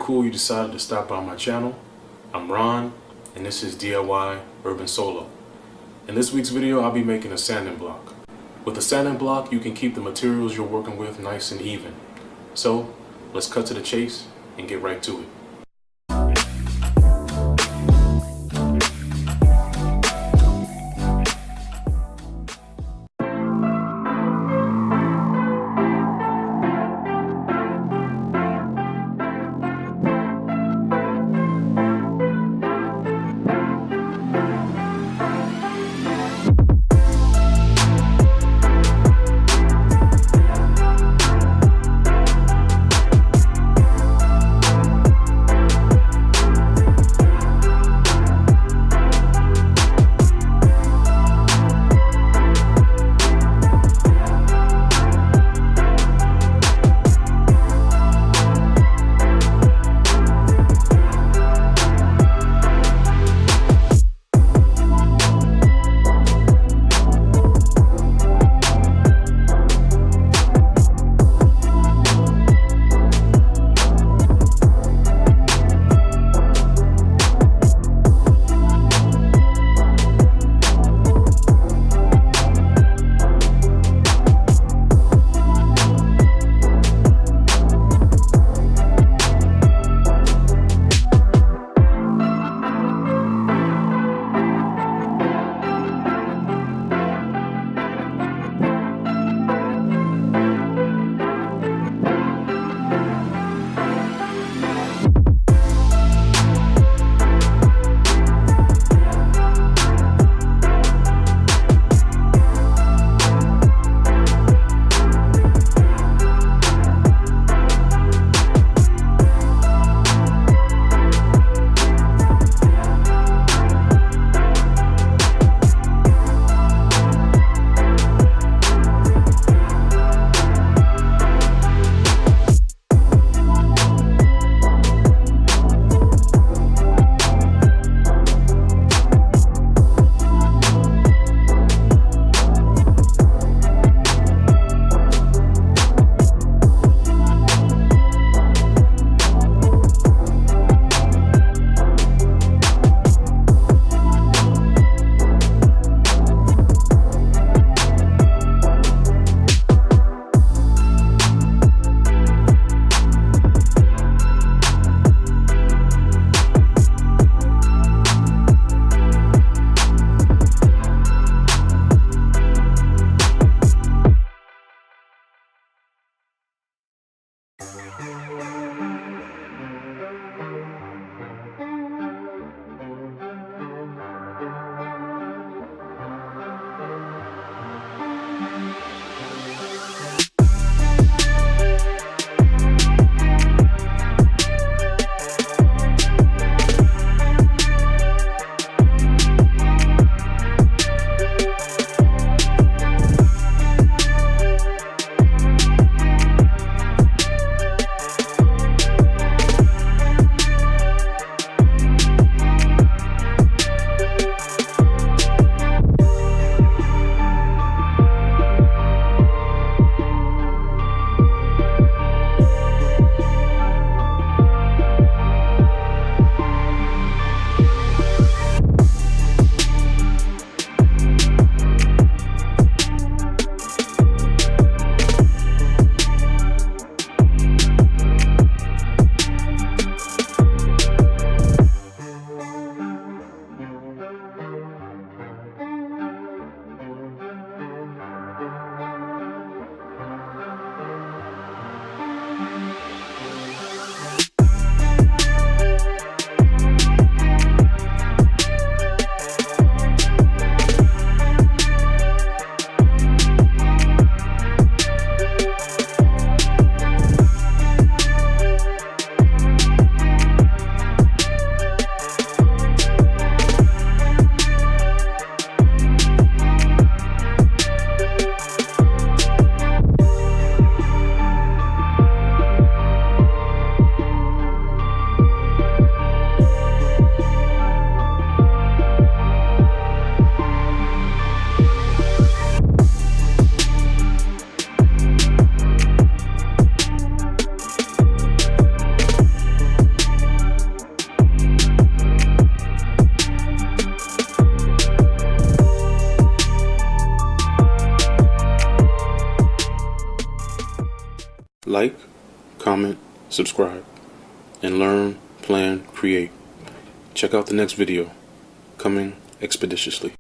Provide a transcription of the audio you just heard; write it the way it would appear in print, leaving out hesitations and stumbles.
cool you decided to stop by my channel. I'm Ron, and this is DIY Urban Solo. In this week's video, I'll be making a sanding block. With a sanding block, you can keep the materials you're working with nice and even. So, let's cut to the chase and get right to it. like, comment, subscribe, and learn, plan, create. Check out the next video, coming expeditiously.